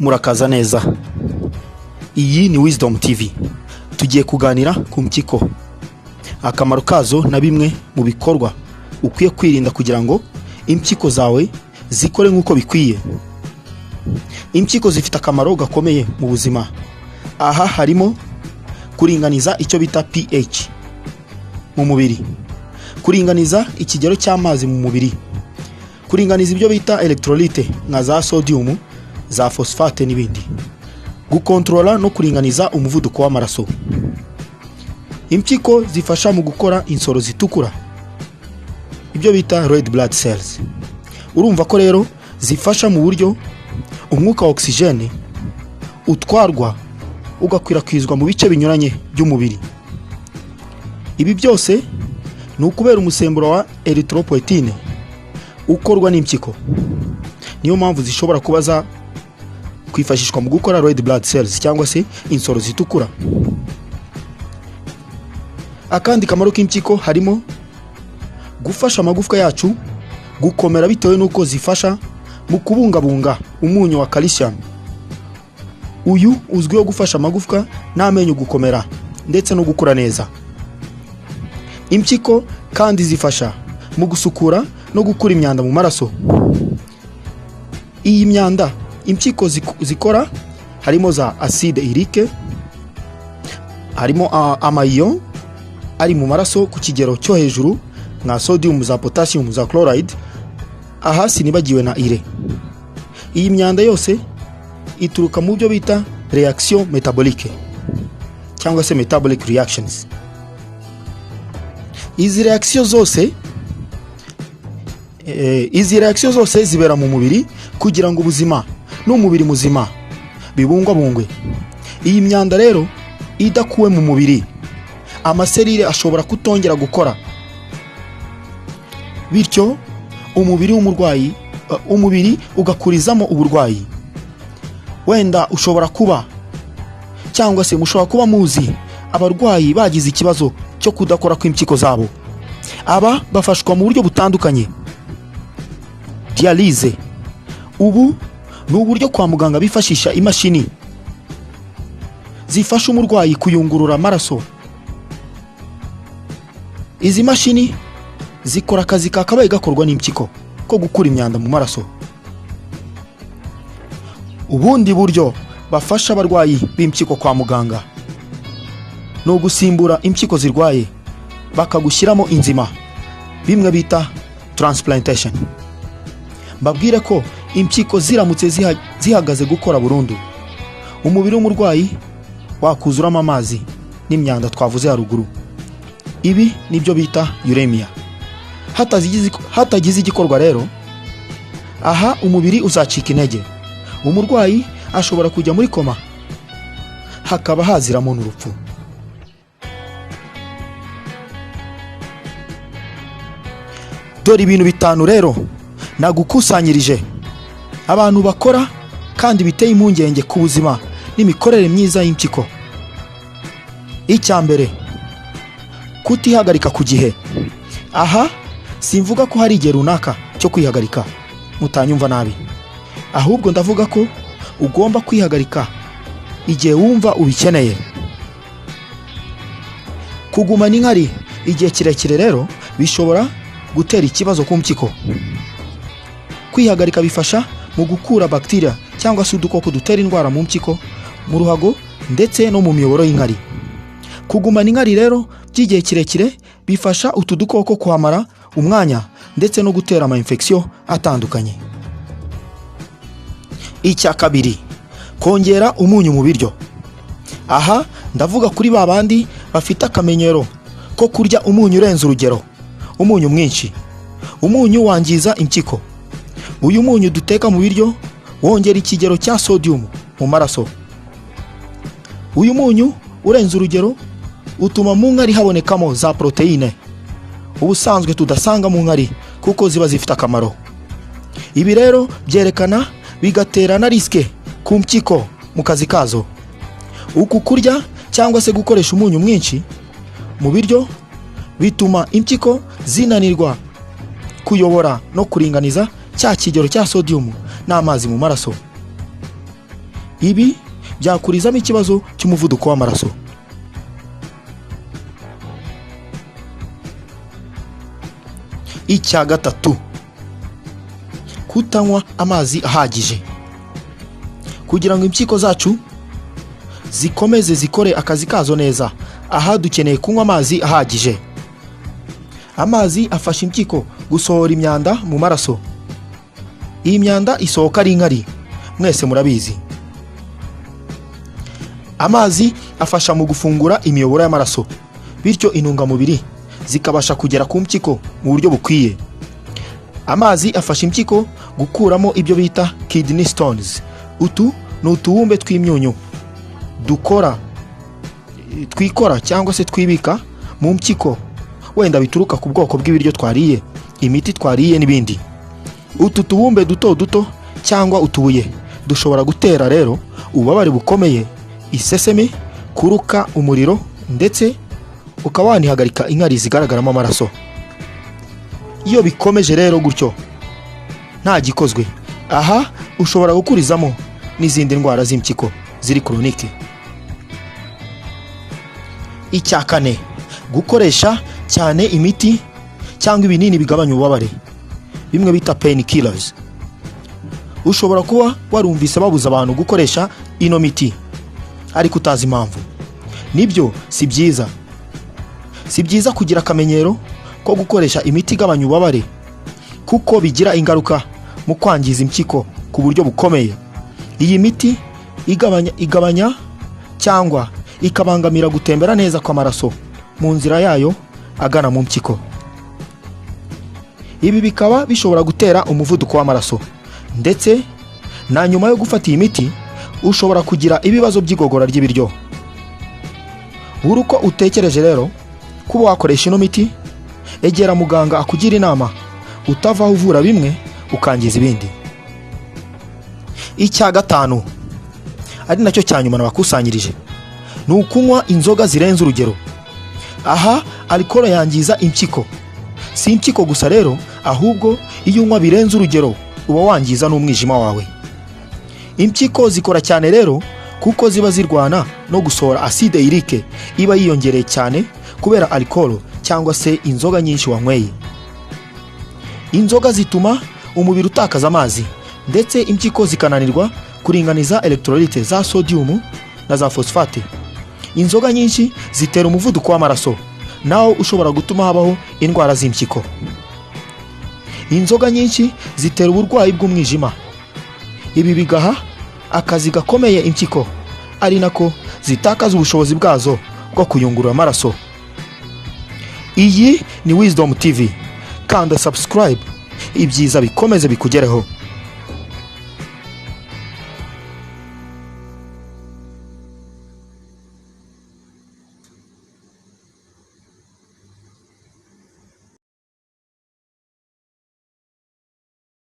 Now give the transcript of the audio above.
Murakaza neza. Iyi ni Wisdom TV. Tugiye kuganira ku mpyiko, akamaro kazo na bimwe mu bikorwa ukwiye kwirinda kugira ngo impyiko zawe zikore nk'uko bikwiye. Impyiko zifite akamaro gakomeye mu buzima. Aha harimo kuringaniza icyo bita pH mu mubiri, kuringaniza ikigero cy'amazi mu mubiri, kuringaniza ibyo bita electrolyte nka za sodium, za phosphate n'ibindi, gukontrola no kuringaniza umuvuduko w'amaraso. Impyiko zifasha mu gukora insoro zitukura, ibyo bita red blood cells. Urumva ko rero zifasha mu buryo umwuka wa oxygene utwarwa ugakwirakwizwa mu bice binyuranye by'umubiri. Ibi byose ni ukubera umusemburo wa erythropoietin ukorwa n'impyiko. Niyo mpamvu zishobora kuba za kwifashishwa mu gukora red blood cells cyangwa se insoro zitukura. Akandi kamaro k'impyiko harimo gufasha amagufwa yacu gukomera bitewe nuko zifasha mu kubungabunga umunyu wa calcium. Uyu uzwiho gufasha amagufwa n'amenyo gukomera ndetse no gukura neza. Impyiko kandi zifasha mu gusukura no gukura imyanda mu maraso. Iyi myanda impyiko zikora harimo za acide urique, harimo amayo ari mu maraso ku kigero cyo hejuru nka sodium, za potassium, za chloride, aha sinibagiwe na ire. Iyi myanda yose ituruka mu byo bita reaction metabolique cyangwa se metabolic reactions. Izi reaction zose zibera mu mubiri kugira ngo ubuzima n'umubiri muzima bibungwabungwe. Iyi myanda rero idakuwe mu mubiri, amaserire ashobora kutongera gukora, bityo umubiri ugakurizamo uburwayi. Wenda ushobora kuba cyangwa se mushobora kuba muzi abarwayi bagize ikibazo cyo kudakora kw'impyiko zabo. Aba bafashwa mu buryo butandukanye. Dialyse, ubu ni uburyo kwa muganga bifashisha imashini zifasha umurwayi kuyungurura amaraso. Izi mashini zikora akazi kakabaye gakorwa n'impyiko ko gukura imyanda mu maraso. Ubundi buryo bafasha abarwayi b'impyiko kwa muganga no gusimbura impyiko zirwaye bakagushyiramo inzima, bimwe bita transplantation. Mbabwire ko impyiko ziramutse zihagaze gukora burundu, umubiri w'umurwayi wakuzuramo amazi n'imyanda twavuze haruguru. Ibi nibyo bita uremia. Hatagize igikorwa rero, aha umubiri uzacika intege, umurwayi ashobora kujya muri koma, hakaba haziramo n'urupfu. Dore ibintu bitanu rero nagukusanyirije abantu bakora kandi biteye impungenge ku buzima n'imikorere myiza y'impyiko. Icya mbere, kutihagarika ku gihe. Aha simvuga ko hari igihe runaka cyo kwihagarika, mutanyumva nabi, ahubwo ndavuga ko ugomba kwihagarika igihe wumva ubikeneye. Kugumana inkari igihe kirekire rero bishobora gutera ikibazo ku mpyiko. Kwihagarika bifasha mu gukura bacteria cyangwa se udukoko dutera indwara mu mpyiko, mu ruhago ndetse no mu miyoboro y'inkari. Kugumana inkari rero by'igihe kirekire bifasha utu dukoko kuhamara umwanya ndetse no gutera ama infection atandukanye. Icya kabiri, kongera umunyu mu biryo. Aha ndavuga kuri babandi bafite akamenyero ko kurya umunyu urenze urugero, umunyu mwinshi. Umunyu wangiza impyiko. Uyu munyu duteka mu biryo wongera ikigero cya sodium mu maraso. Uyu munyu urenze urugero utuma mu nkari habonekamo za proteine ubusanzwe tudasanga mu nkari kuko ziba zifite akamaro. Ibi rero byerekana bigatera na riske ku mpyiko mu kazi kazo. Uku kurya cyangwa se gukoresha umunyu mwinshi mu biryo bituma impyiko zinanirwa kuyobora no kuringaniza cya kigero cya sodium n'amazi mu maraso. ibi byakurizamo ikibazo cy'umuvuduko w'amaraso. Icya gatatu, kutanywa amazi ahagije. Kugira ngo impyiko zacu zikomeze zikore akazi kazo neza, aha dukeneye kunywa amazi ahagije. Amazi afasha impyiko gusohora imyanda mu maraso. Iyi myanda isohoka ari inkari, mwese murabizi. Amazi afasha mu gufungura imiyoboro y'amaraso, bityo intungamubiri zikabasha kugera ku mpyiko mu buryo bukwiye. Amazi afasha impyiko gukuramo ibyo bita kidney stones. Utu ni utubumbe tw'imyunyu twikora cyangwa se twibika mu mpyiko, wenda bituruka ku bwoko bw'ibiryo twariye, imiti twariye n'ibindi. Utu tubumbe duto duto cyangwa utubuye dushobora gutera rero ububabare bukomeye, isesemi, kuruka umuriro, ndetse ukaba wanihagarika inkari zigaragaramo amaraso. Iyo bikomeje rero gutyo nta gikozwe, aha ushobora gukurizamo n'izindi ndwara z'impyiko ziri kronike. Icya kane, gukoresha cyane imiti cyangwa ibinini bigabanya ububabare, bimwe bita pain killers. Ushobora kuba warumvise babuza abantu gukoresha ino miti ariko utazi impamvu. Nibyo si byiza. Si byiza kugira akamenyero ko gukoresha imiti igabanya ububabare, kuko bigira ingaruka mu kwangiza impyiko ku buryo bukomeye. Iyi miti igabanya cyangwa ikabangamira gutembera neza kw'amaraso mu nzira yayo agana mu mpyiko. Ibi bikaba bishobora gutera umuvuduko w'amaraso, ndetse na nyuma yo gufata iyi miti ushobora kugira ibibazo by'igogora ry'ibiryo. Buri uko utekereje rero kuba wakoresha ino miti, egera muganga akugira inama, utavaho uvura bimwe ukangiza ibindi. Icya gatanu, ari nacyo cya nyuma nabakusanyirije, ni ukunywa inzoga zirenze urugero. Aha alcohol yangiza impyiko. Si impyiko gusa rero, ahubwo iyo unywa birenze urugero uba wangiza n'umwijima wawe. Impyiko zikora cyane rero kuko ziba zirwana no gusohora acide urique iba yiyongereye cyane kubera alcohol cyangwa se inzoga nyinshi wanyweye. Inzoga zituma umubiri utakaza amazi, ndetse impyiko zikananirwa kuringaniza electrolyte za sodium na za phosphate. Inzoga nyinshi zitera umuvuduko w'amaraso, nawo ushobora gutuma habaho indwara z'impyiko. Inzoga nyinshi zitera uburwayi bw'umwijima. Ibi bigaha akazi gakomeye impyiko, ari nako zitakaza ubushobozi bwazo bwo kuyungurura amaraso. Iyi ni Wisdom TV. Kanda subscribe, ibyiza bikomeze bikugereho.